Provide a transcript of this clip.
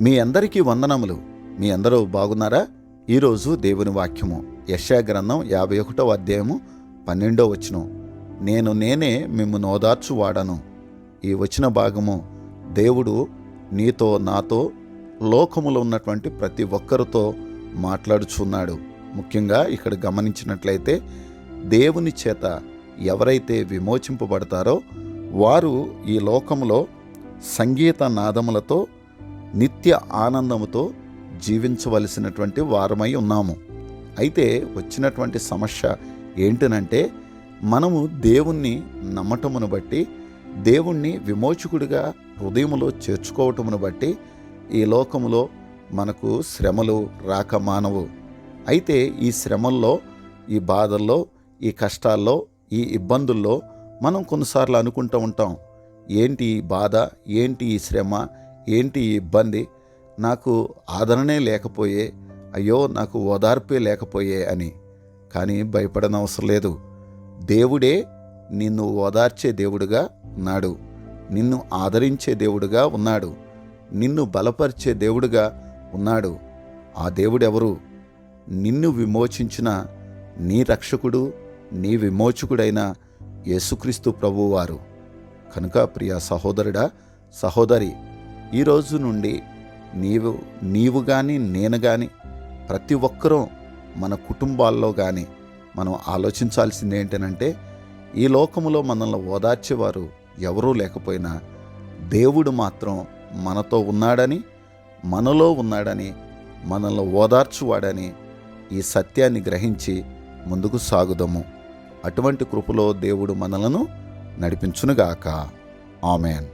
మీ అందరికీ వందనములు. మీ అందరూ బాగున్నారా? ఈరోజు దేవుని వాక్యము యెషయా గ్రంథం 51వ అధ్యాయము 12వ వచనం. నేనే మిమ్మును ఓదార్చువాడను. ఈ వచన భాగము దేవుడు నీతో నాతో లోకములో ఉన్నటువంటి ప్రతి ఒక్కరితో మాట్లాడుచున్నాడు. ముఖ్యంగా ఇక్కడ గమనించినట్లయితే దేవుని చేత ఎవరైతే విమోచింపబడతారో వారు ఈ లోకములో సంగీత నాదములతో నిత్య ఆనందముతో జీవించవలసినటువంటి వారమై ఉన్నాము. అయితే వచ్చినటువంటి సమస్య ఏంటనంటే మనము దేవుణ్ణి నమ్మటమును బట్టి, దేవుణ్ణి విమోచకుడిగా హృదయములో చేర్చుకోవటమును బట్టి ఈ లోకములో మనకు శ్రమలు రాక మానవు. అయితే ఈ శ్రమల్లో, ఈ బాధల్లో, ఈ కష్టాల్లో, ఈ ఇబ్బందుల్లో మనం కొన్నిసార్లు అనుకుంటూ ఉంటాం, ఏంటి ఈ బాధ, ఏంటి ఈ శ్రమ, ఏంటి ఈ ఇబ్బంది, నాకు ఆదరణే లేకపోయే, అయ్యో నాకు ఓదార్పే లేకపోయే అని. కానీ భయపడనవసరం లేదు. దేవుడే నిన్ను ఓదార్చే దేవుడుగా ఉన్నాడు, నిన్ను ఆదరించే దేవుడుగా ఉన్నాడు, నిన్ను బలపరిచే దేవుడుగా ఉన్నాడు. ఆ దేవుడెవరు? నిన్ను విమోచించిన నీ రక్షకుడు, నీ విమోచకుడైన యేసుక్రీస్తు ప్రభువారు. కనుక ప్రియ సహోదరుడా, సహోదరి, ఈరోజు నుండి నీవు కానీ నేను కానీ ప్రతి ఒక్కరూ మన కుటుంబాల్లో కానీ మనం ఆలోచించాల్సింది ఏంటంటే, ఈ లోకములో మనల్ని ఓదార్చేవారు ఎవరూ లేకపోయినా దేవుడు మాత్రం మనతో ఉన్నాడని, మనలో ఉన్నాడని, మనల్ని ఓదార్చువాడని ఈ సత్యాన్ని గ్రహించి ముందుకు సాగుదాము. అటువంటి కృపలో దేవుడు మనలను నడిపించునుగాక. ఆమేన్.